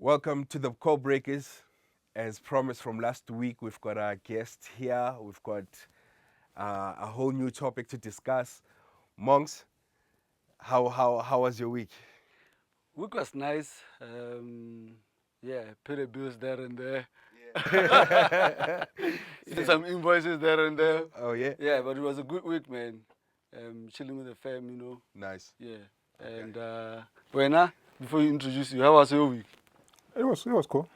Welcome to the Call Breakers. As promised from last week, we've got our guest here. We've got a whole new topic to discuss. Monks, how was your week? Week was nice. Pay the bills there and there. Send some invoices there and there. Oh yeah. Yeah, but it was a good week, man. Chilling with the fam. Nice. Yeah. And Buena, before you introduce you, how was your week? It was cool.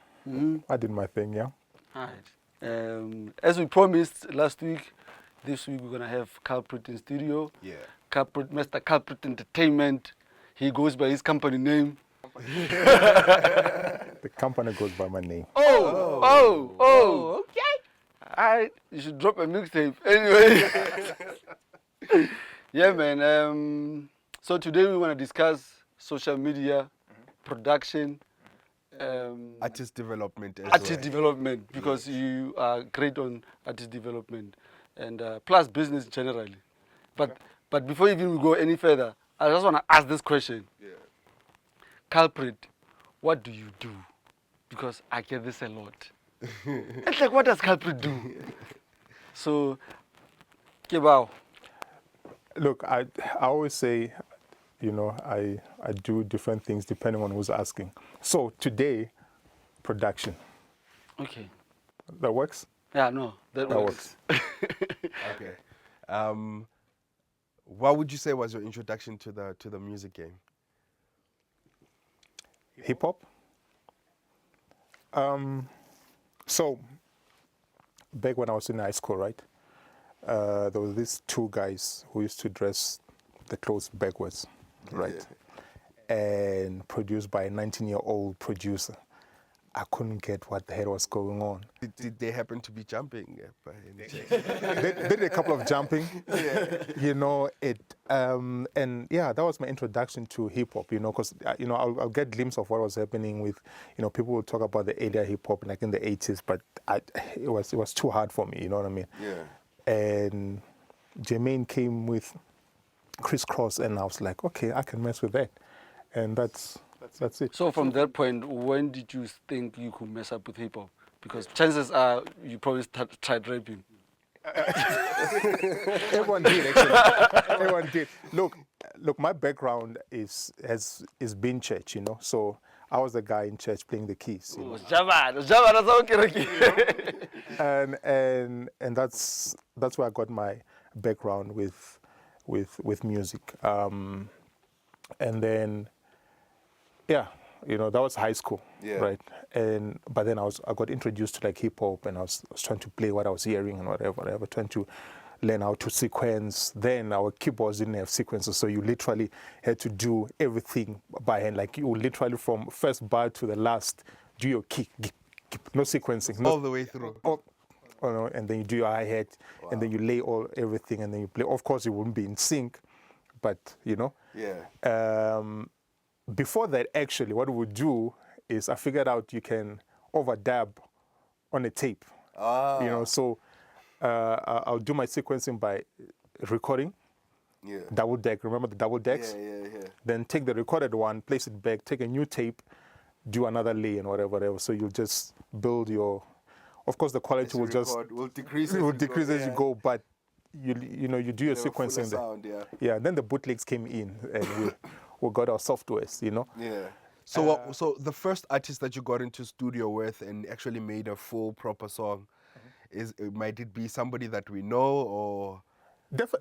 I did my thing, yeah. Alright. As we promised last week, this week we're gonna have Culprit in studio. Yeah. Culprit, Mr. Culprit Entertainment. He goes by his company name. The company goes by my name. Oh, okay. Alright, you should drop a mixtape. Anyway. Yeah, man. So today we want to discuss social media, production, Artist development as artist well. development, because you are great on artist development and plus business generally. But before even we go any further, I just want to ask this question. Yeah. Culprit, what do you do? Because I get this a lot. It's like, what does Culprit do? So, Kebao. Look, I always say, I do different things depending on who's asking. So today, production. Okay. That works? Yeah, no, that works. Okay. What would you say was your introduction to the music game? Hip hop. So back when I was in high school, right? There was these two guys who used to dress the clothes backwards, right? And produced by a 19-year-old producer. I couldn't get what the hell was going on. Did they happen to be jumping? By any chance? They did a couple of jumping, and yeah, that was my introduction to hip hop, because I'll get glimpse of what was happening with, people will talk about the earlier hip hop like in the 80s, but it was too hard for me, you know what I mean? Yeah. And Jermaine came with Crisscross, and I was like, okay, I can mess with that, and that's it. So from that point, when did you think you could mess up with hip hop? Because chances are you probably tried rapping. Everyone did, actually. Everyone did. Look, my background is been church, so I was the guy in church playing the keys. And that's where I got my background with music. And then, yeah, that was high school, right? But then I got introduced to like hip hop, and I was trying to play what I was hearing and whatever, trying to learn how to sequence. Then our keyboards didn't have sequences, so you literally had to do everything by hand. Like you literally from first bar to the last, do your kick, no sequencing, All the way through. And then you do your hi-hat, and then you lay everything, and then you play. Of course, it wouldn't be in sync, but Yeah. Before that, actually, what we would do is I figured out you can overdub on a tape. So I'll do my sequencing by recording. Yeah. Double deck, remember the double decks? Yeah. Then take the recorded one, place it back, take a new tape, do another lay and whatever. So you'll just build your, of course the quality will decrease. As you go, but you do your sequencing there. Sound, Yeah, then the bootlegs came in, and we got our softwares, Yeah. So so the first artist that you got into studio with and actually made a full proper song, might it be somebody that we know or?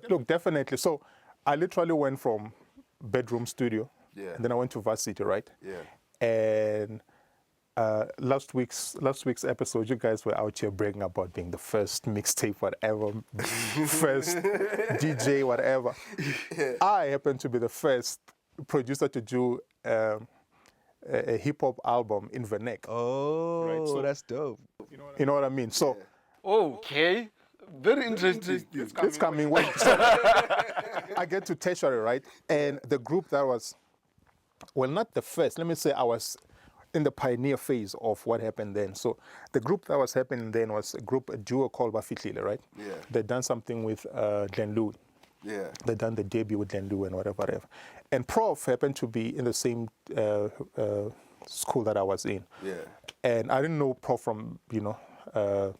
Look, definitely. So I literally went from bedroom studio, Yeah. and then I went to varsity, right? Yeah. And last week's episode, you guys were out here bragging about being the first mixtape, whatever, first DJ, whatever. Yeah. I happen to be the first producer to do a hip hop album in Verneck. Oh, Right, so- that's dope. You know what I mean? So Okay. Very interesting. it's coming. Well, so I get to tertiary, right? And the group that was, well, not the first. Let me say I was in the pioneer phase of what happened then. So the group that was happening then was a duo called Bafitlile, right? Yeah. They'd done something with Glenn Louis. Yeah. They done the debut with Glenn Louis and whatever. And Prof happened to be in the same school that I was in. Yeah. And I didn't know Prof from,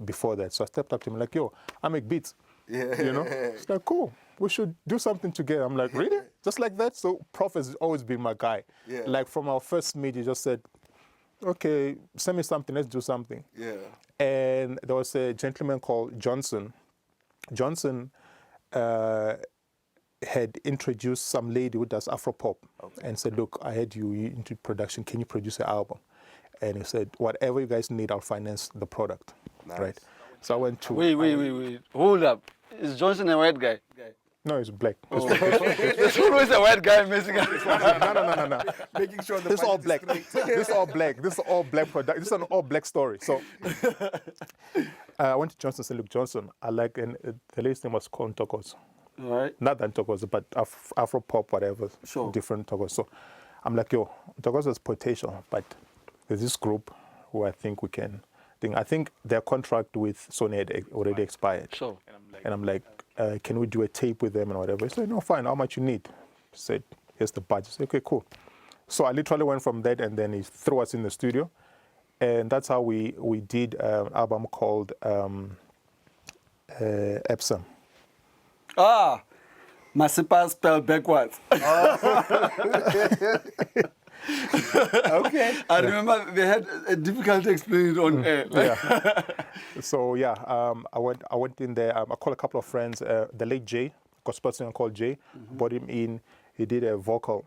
before that. So I stepped up to him like, yo, I make beats. Yeah. You know? It's like, cool, we should do something together. I'm like, really? Just like that? So Prof has always been my guy. Yeah. Like from our first meet, he just said, okay, send me something, let's do something. Yeah. And there was a gentleman called Johnson. Johnson had introduced some lady who does Afropop and said, look, I had you into production, can you produce an album? And he said, whatever you guys need, I'll finance the product. Nice. Right? So I went to... Wait. Hold up. Is Johnson a white guy? No, he's black. Oh. There's always a white guy messing up. No. Making sure the This is all budget black. is straight. This is all black. This is all black product. This is an all black story. So I went to Johnson and said, look, Johnson, I like, and the lady's name was called Tokos. All right. Not that Tokos, but Afro pop, whatever. Sure. Different Tokos. So I'm like, yo, Tokos has potential, but there's this group who I think we can think. I think their contract with Sony had already expired. Sure. And I'm like, can we do a tape with them and whatever? He said, no, fine, how much you need? He said, here's the budget. I said, okay, cool. So I literally went from that, and then he threw us in the studio. And that's how we did an album called Epsom. Ah, Masipa spelled backwards. Okay. I remember they had a difficulty explaining it on air. Yeah. So yeah, I went in there. I called a couple of friends. The late Jay, gospel singer called Jay, brought him in. He did a vocal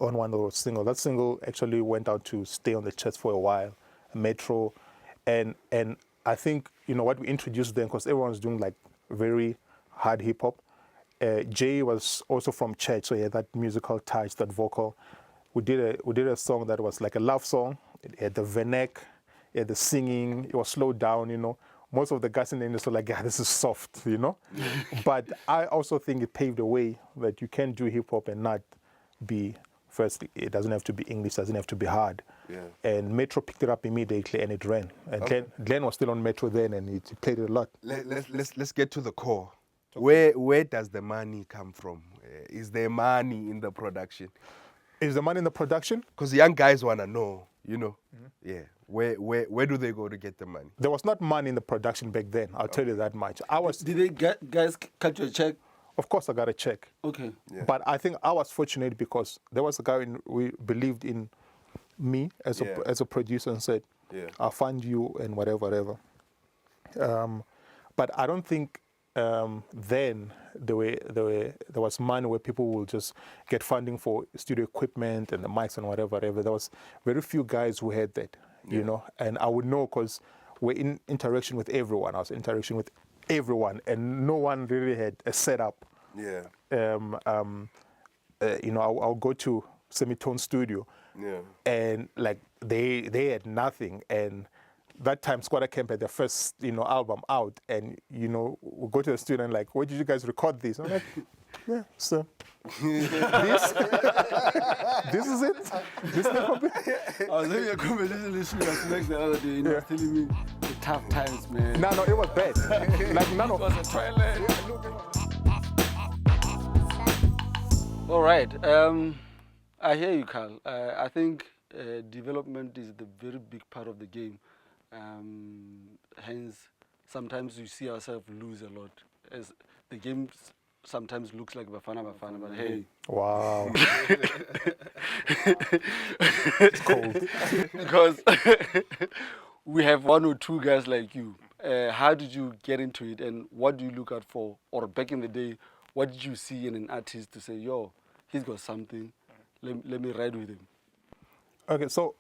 on one of those singles. That single actually went out to stay on the charts for a while, Metro, and I think what we introduced them, because everyone's doing like very hard hip hop. Jay was also from church, so he had that musical touch, that vocal. We did a song that was like a love song. It had the vernac, it had the singing. It was slowed down. Most of the guys in the industry were like, yeah, this is soft, But I also think it paved the way that you can do hip hop and not be. First, it doesn't have to be English, doesn't have to be hard. Yeah. And Metro picked it up immediately, and it ran. And Glenn was still on Metro then, and he played it a lot. Let's get to the core. Where does the money come from? Is there money in the production? Is the money in the production? Because young guys want to know, Yeah. Where do they go to get the money? There was not money in the production back then, I'll tell you that much. Did they guys cut you a check? Of course, I got a check. Okay. Yeah. But I think I was fortunate because there was a guy we believed in me as a producer and said, I'll fund you and whatever. But I don't think then there was money where people will just get funding for studio equipment and the mics and whatever. There was very few guys who had that, and I would know because we're in interaction with everyone. I was in interaction with everyone, and no one really had a setup. Yeah. I'll go to Semitone Studio, and like they had nothing, and that time Squatter Camp had their first album out, and we go to the studio and like, where did you guys record this? I'm like, yeah, so this is it. This is the I was having a conversation with you the other day, and you were telling me the tough times, man. No, it was bad. Like none of It was a twilight. All right. I hear you, Carl. I think development is the very big part of the game. Hence, sometimes we see ourselves lose a lot. As the game sometimes looks like Bafana, but hey. Wow. It's cold. Because we have one or two guys like you. How did you get into it, and what do you look out for? Or back in the day, what did you see in an artist to say, yo, he's got something, let me ride with him? Okay, so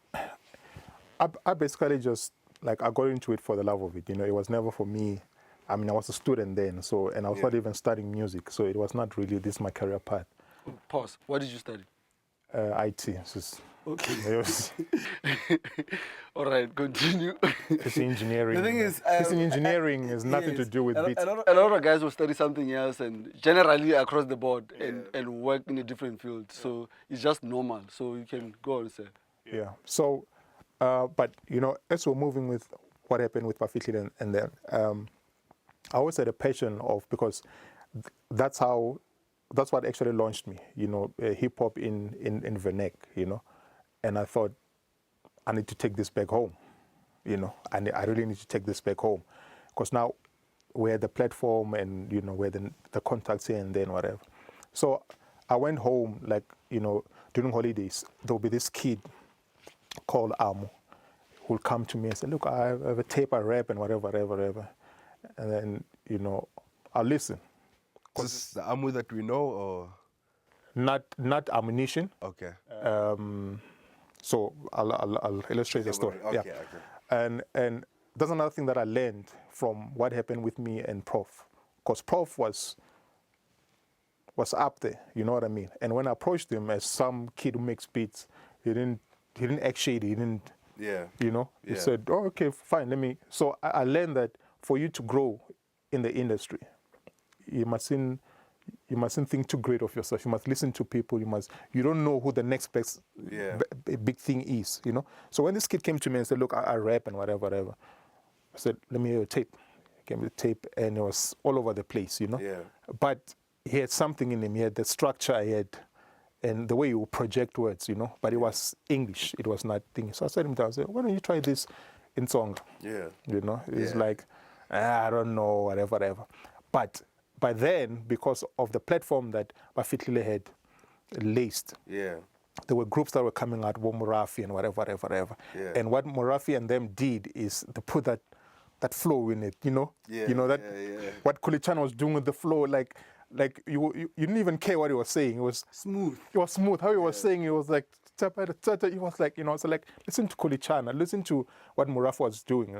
I basically just, I got into it for the love of it. It was never for me. I mean, I was a student then, and I was not even studying music, so it was not really my career path. Pause. What did you study? IT. Okay. All right, continue. It's engineering. The thing is, engineering has nothing to do with beats. A lot of guys will study something else, and generally across the board, and work in a different field. So it's just normal. So you can go on, sir. Yeah. So, but as we're moving with what happened with Pafitli and then, I always had a passion because that's what actually launched me. Hip hop in vernac. And I thought, I need to take this back home. You know, I really need to take this back home, because now we're the platform, and you know, we're the contacts here and then whatever. So I went home, like, you know, during holidays. There'll be this kid called Amo who'll come to me and say, look, I have a tape, I rap and whatever. And then, you know, I'll listen. Is this the Amu that we know, or? Not ammunition. Okay. So I'll illustrate the story. Okay. And that's another thing that I learned from what happened with me and Prof. Because Prof was up there, you know what I mean? And when I approached him as some kid who makes beats, he didn't act shady, he didn't, you know? He said, oh, okay, fine, let me. So I learned that for you to grow in the industry, you mustn't think too great of yourself. You must listen to people. You don't know who the next best big thing is, you know? So when this kid came to me and said, look, I rap and whatever, I said, let me hear your tape. He gave me the tape, and it was all over the place, you know? Yeah. But he had something in him. He had the structure, and the way he would project words, you know? But it was English. It was not thing. So I said to him, I said, why don't you try this in song? Yeah. You know? It's like, I don't know, whatever. But by then, because of the platform that Bafitlile had laced, there were groups that were coming out, Morafi and whatever. Yeah. And what Morafi and them did is to put that flow in it, you know? What Kulichana was doing with the flow, like you didn't even care what he was saying. It was smooth. It was smooth. How he was saying, it was like, he was like, you know, so like, listen to Kulichana, listen to what Morafi was doing.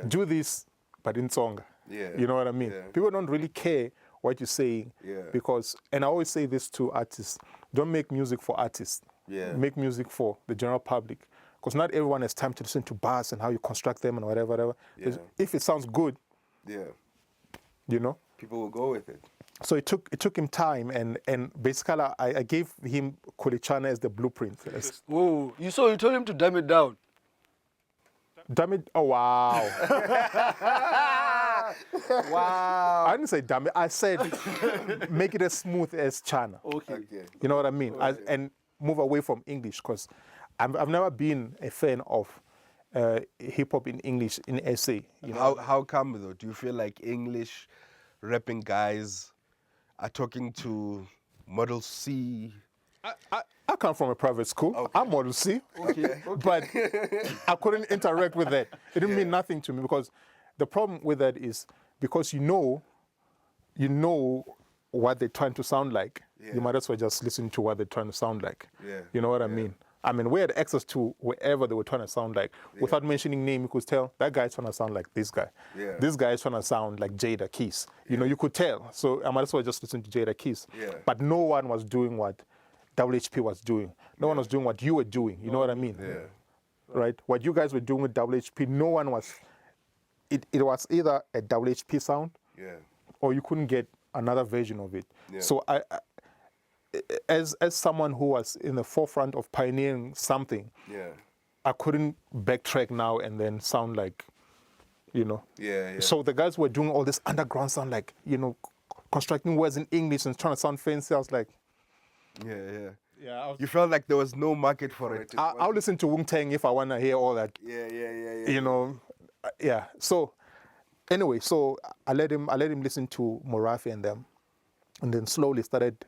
Do this, but in song. You know what I mean? People don't really care what you're saying, because, and I always say this to artists, don't make music for artists, make music for the general public, because not everyone has time to listen to bars and how you construct them and whatever. If it sounds good, you know, people will go with it. So it took him time, and basically I gave him Kulichana as the blueprint. Whoa, you told him to dumb it down. Damn it! Oh wow! Wow! I didn't say damn it. I said make it as smooth as Chana. Okay. You know what I mean? And move away from English, because I've never been a fan of hip hop in English in SA. You know? How come though? Do you feel like English rapping guys are talking to Model C? I come from a private school. Okay. I'm Model C. Okay. But I couldn't interact with that. It didn't mean nothing to me, because the problem with that is because you know what they're trying to sound like. You might as well just listen to what they're trying to sound like. You know what I mean? I mean, we had access to wherever they were trying to sound like. Without mentioning name, you could tell that guy's trying to sound like this guy. This guy is trying to sound like Jada Keys. You know, you could tell. So I might as well just listen to Jada Keys. But no one was doing what WHP was doing. No one was doing what you were doing. You know what I mean? Right? What you guys were doing with WHP, no one was. It was either a WHP sound, or you couldn't get another version of it. So I as someone who was in the forefront of pioneering something, I couldn't backtrack now and then sound like, you know. So the guys were doing all this underground sound, like, you know, constructing words in English and trying to sound fancy. I was like, you felt like there was no market for it. I'll listen to Wu-Tang if I want to hear all that. You know, So anyway, so I let him listen to Morafi and them, and then slowly started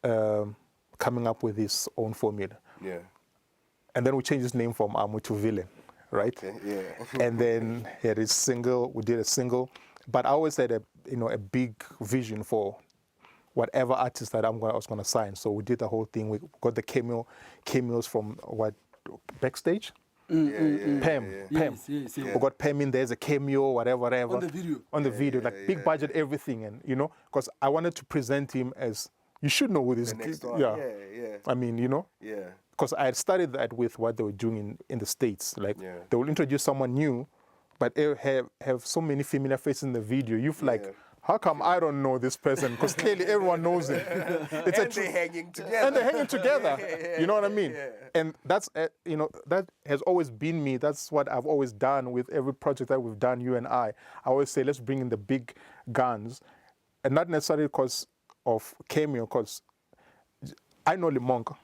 coming up with his own formula. And then we changed his name from Amu to Villain, right? And then he had his single. We did a single, but I always had a big vision for whatever artist that I was going to sign. So we did the whole thing. We got the cameos from Backstage. Pam. Yes. We got Pam in there as a cameo, whatever. On the video, like big budget, everything, and you know, because I wanted to present him as, you should know who this is. I mean, you know. Because I had studied that with what they were doing in the States. Like they will introduce someone new, but they have so many familiar faces in the video. You've like, how come I don't know this person? Because clearly everyone knows him. They're hanging together. You know what I mean? And that's, that has always been me. That's what I've always done with every project that we've done, you and I. I always say, let's bring in the big guns. And not necessarily because of cameo, because I know Lemonka.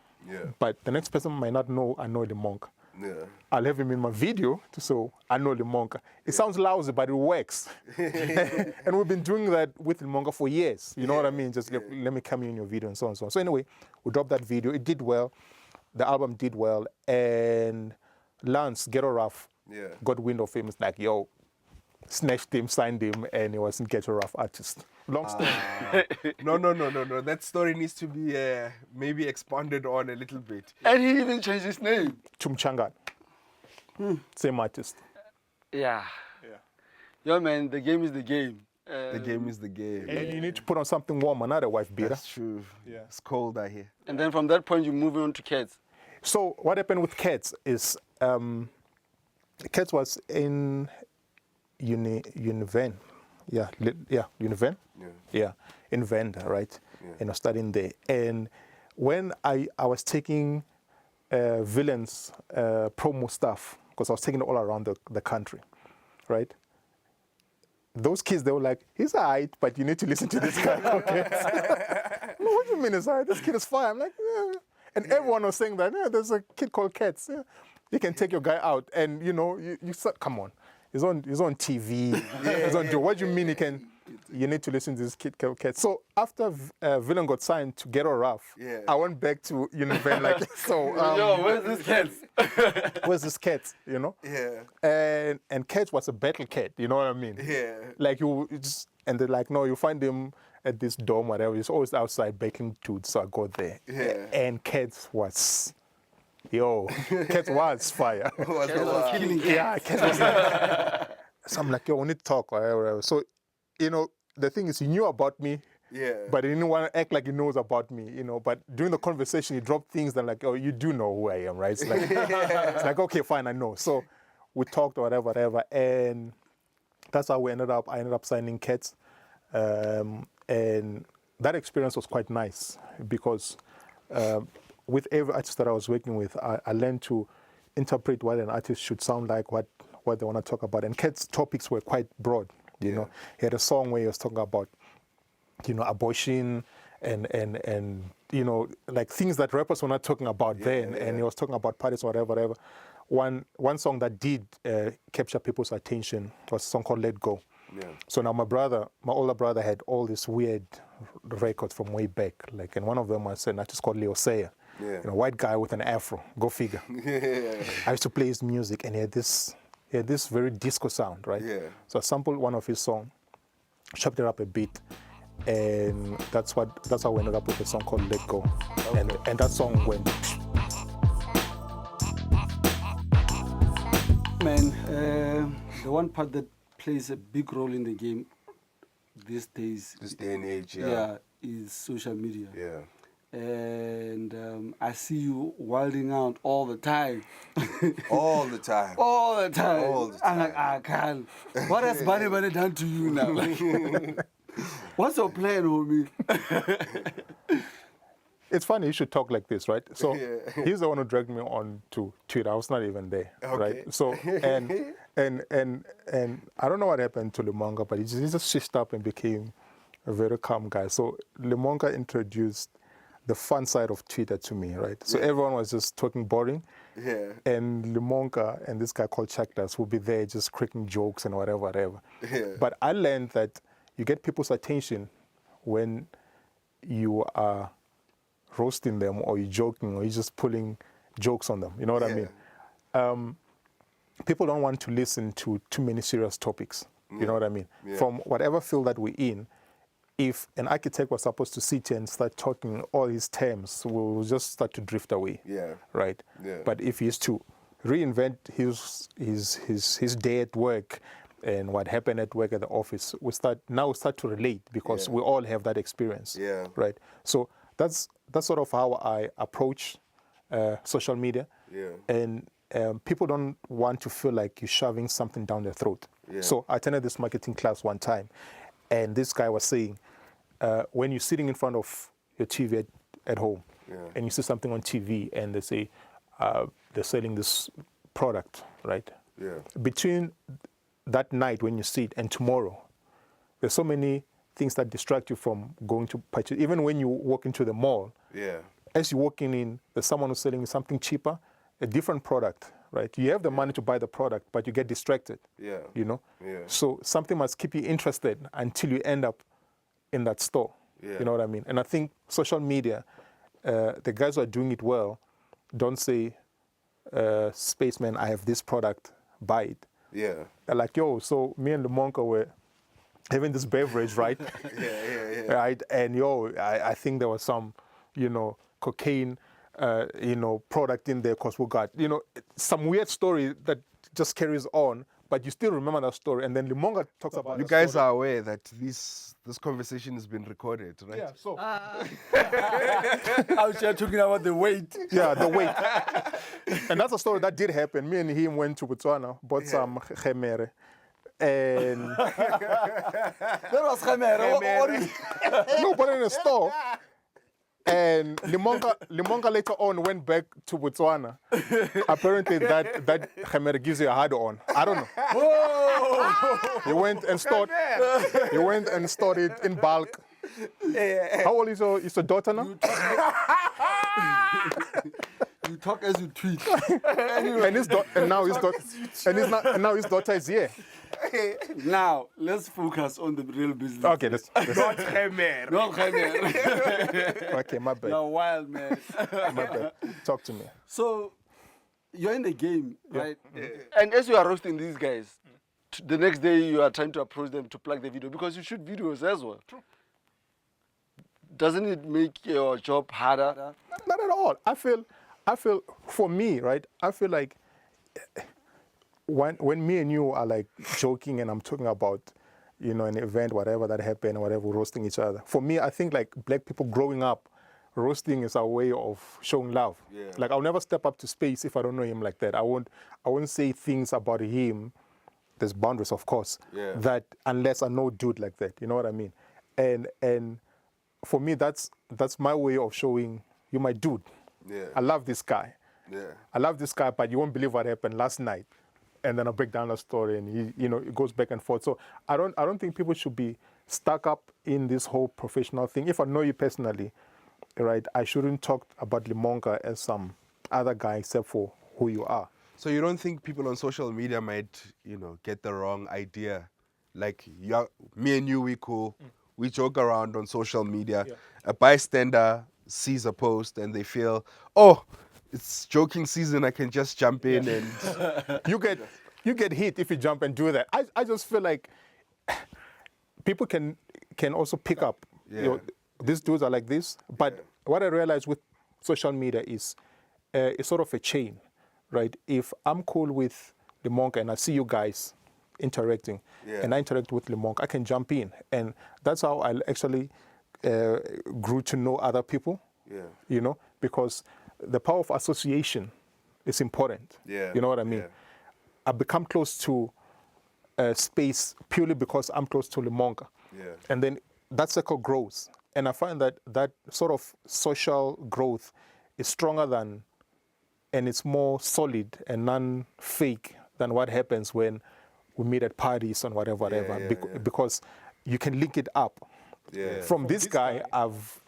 But the next person might not know I know Lemonka. Yeah. I'll have him in my video, so I know Lemonka. It sounds lousy, but it works. And we've been doing that with Lemonka for years. You know what I mean? Just let me come in your video and so on and so on. So anyway, we dropped that video. It did well. The album did well. And Lance, Ghetto Rough, got wind of him. It's like, yo, snatched him, signed him, and he was a Ghetto Rough artist. Long story. No. That story needs to be maybe expanded on a little bit. And he even changed his name. Chumchangat. Same artist. Yeah. Yo, man, the game is the game. The game is the game. And you need to put on something warm, another wife beater. That's true. Yeah. It's cold out here. And then from that point, you move on to Cats. So what happened with Cats is Cats was in Univen. Univen. Yeah, in Venda, right? Yeah. And I was studying there. And when I was taking Villain's promo stuff, because I was taking it all around the country, right? Those kids, they were like, he's all right, but you need to listen to this guy. Okay? No, what do you mean he's all right? This kid is fine. I'm like, yeah. And everyone was saying that, yeah, there's a kid called Cats. Yeah. You can take your guy out. And, you know, you come on. He's on TV. He's on. What do you mean he can? You need to listen to this kid called Cats. So after Villain got signed to Ghetto Rough, I went back to Univen like so. Yo, where's this Cats? Where's this Cats? You know? Yeah. And Cats was a battle cat. You know what I mean? Yeah. Like you just and they're like, no, you find him at this dorm, whatever. He's always outside baking tooth. So I go there. Yeah. And Cats was. Cats was fire. Was killing Cats. Yeah, Cats was like, so I'm like, yo, we need to talk, whatever. So, you know, the thing is, he knew about me, but he didn't want to act like he knows about me, you know. But during the conversation, he dropped things that like, oh, you do know who I am, right? It's like, it's like, okay, fine, I know. So we talked or whatever, and that's how I ended up signing Cats. And that experience was quite nice because with every artist that I was working with, I learned to interpret what an artist should sound like, what they want to talk about. And Cat's topics were quite broad, you know. He had a song where he was talking about, you know, abortion and you know, like things that rappers were not talking about then. And he was talking about parties or whatever. One song that did capture people's attention was a song called Let Go. Yeah. So now my older brother had all these weird records from way back. Like, and one of them was an artist called Leo Sayer. You know, white guy with an afro, go figure. I used to play his music, and he had this very disco sound, right? So I sampled one of his songs, chopped it up a bit, and that's how we ended up with a song called Let Go. Okay. And that song went. Man, the one part that plays a big role in the game these days, this day and age, is social media. Yeah. And I see you wilding out all the time. All the time. All the time. All the time. I'm like, Carl, what has Bunny done to you now? Like, what's your plan, homie? It's funny you should talk like this, right? So he's the one who dragged me on to Twitter. I was not even there, right? So and I don't know what happened to Lemonka, but he just switched up and became a very calm guy. So Lemonka introduced the fun side of Twitter to me, right? So everyone was just talking boring. Yeah. And Lemonka and this guy called Chakdas will be there just cracking jokes and whatever. Yeah. But I learned that you get people's attention when you are roasting them or you're joking or you're just pulling jokes on them. You know what I mean? People don't want to listen to too many serious topics. You know what I mean? Yeah. From whatever field that we're in, if an architect was supposed to sit here and start talking all his terms, we'll just start to drift away. Yeah. Right? Yeah. But if he's to reinvent his day at work and what happened at work at the office, we start to relate because we all have that experience. Yeah. Right? So that's sort of how I approach social media. Yeah. And people don't want to feel like you're shoving something down their throat. Yeah. So I attended this marketing class one time, and this guy was saying, when you're sitting in front of your TV at home, and you see something on TV, and they say they're selling this product, right? Yeah. Between that night when you see it and tomorrow, there's so many things that distract you from going to purchase. Even when you walk into the mall, as you're walking in, there's someone who's selling something cheaper, a different product right? You have the money to buy the product, but you get distracted. Yeah. You know? Yeah. So something must keep you interested until you end up in that store. Yeah. You know what I mean? And I think social media, the guys who are doing it well, don't say, Spaceman, I have this product, buy it. Yeah. They're like, yo, so me and Lemonka were having this beverage, right? Yeah. Right? And yo, I think there was some, cocaine, product in there because we got, some weird story that just carries on, but you still remember that story. And then Lemonka talks about You the guys story. are aware that this conversation has been recorded, right? Yeah, so. Out here talking about the weight. Yeah, the weight. And that's a story that did happen. Me and him went to Botswana, bought some khemere. And That was Khamere. no, but in a store. And Lemonka later on went back to Botswana. Apparently that khemere gives you a hard on. I don't know. Whoa! He went and stored it in bulk. How old is your daughter now? You talk as you tweet. And now his daughter is here. Now, let's focus on the real business. Okay, let's Not Khemer. Not Khamere. okay, my bad. You're wild, man. My bad. Talk to me. So, you're in the game, right? And as you are roasting these guys, the next day you are trying to approach them to plug the video because you shoot videos as well. True. Doesn't it make your job harder? Not at all. I feel for me, right? I feel like when me and you are like joking and I'm talking about, an event, whatever that happened, whatever, we're roasting each other. For me, I think like black people growing up, roasting is a way of showing love. Yeah. Like I'll never step up to Space if I don't know him like that. I won't say things about him. There's boundaries, of course. Yeah. That unless I know dude like that, you know what I mean? And for me, that's my way of showing you my dude. Yeah. I love this guy. Yeah. I love this guy, but you won't believe what happened last night. And then I break down the story, and it goes back and forth. So I don't think people should be stuck up in this whole professional thing. If I know you personally, right, I shouldn't talk about Lemonka as some other guy except for who you are. So you don't think people on social media might, get the wrong idea? Like, me and you, we cool. We joke around on social media. Yeah. A bystander sees a post and they feel, oh, it's joking season. I can just jump in and You get hit if you jump and do that. I just feel like people can also pick up. Yeah. These dudes are like this. But what I realized with social media is it's sort of a chain, right? If I'm cool with Lemonka and I see you guys interacting, and I interact with Lemonka, I can jump in, and that's how I actually grew to know other people. Yeah. Because the power of association is important. Yeah. You know what I mean? Yeah. I become close to Space purely because I'm close to Lemonka. Yeah. And then that circle grows. And I find that sort of social growth is stronger than, and it's more solid and non-fake than what happens when we meet at parties and whatever. Because you can link it up. Yeah. From this guy, I've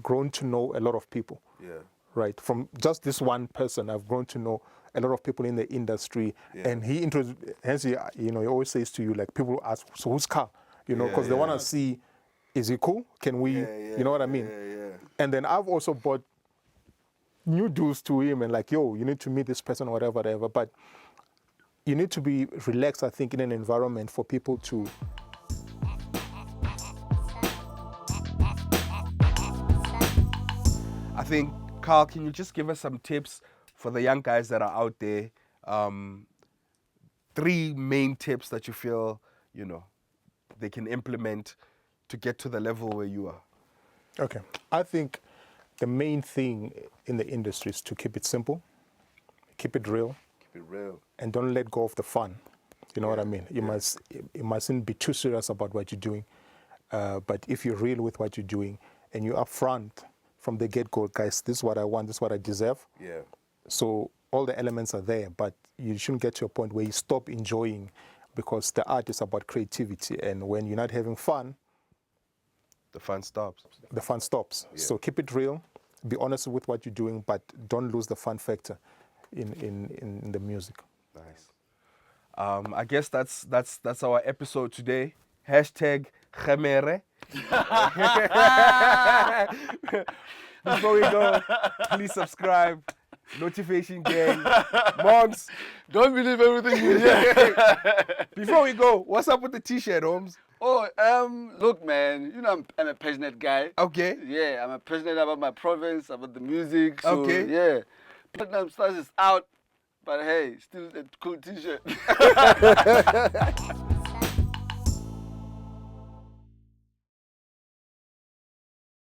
grown to know a lot of people. Yeah. Right. From just this one person, I've grown to know a lot of people in the industry. Yeah. And he he always says to you, like, people ask, so whose car? Because they want to see, is he cool? Can we, you know what I mean? Yeah. And then I've also bought new dues to him and like, yo, you need to meet this person or whatever. But you need to be relaxed, I think, in an environment for people to I think, Carl, can you just give us some tips for the young guys that are out there? 3 main tips that you feel, they can implement to get to the level where you are. Okay. I think the main thing in the industry is to keep it simple, keep it real, Keep it real. and don't let go of the fun. You know what I mean? You mustn't be too serious about what you're doing. But if you're real with what you're doing and you're upfront from the get-go, guys, this is what I want, this is what I deserve. Yeah. So all the elements are there, but you shouldn't get to a point where you stop enjoying, because the art is about creativity. And when you're not having fun, The fun stops. the fun stops. Yeah. So keep it real, be honest with what you're doing, but don't lose the fun factor. in the music. Nice. I guess that's our episode today. Hashtag Gemere. Before we go, please subscribe. Notification gang. Monks. Don't believe everything you hear. Before we go, what's up with the t-shirt, Holmes? Oh, look, man. You know, I'm a passionate guy. Okay. Yeah, I'm a passionate about my province, about the music. So, Okay. yeah. Platinum Stars is out, but hey, still a cool t-shirt.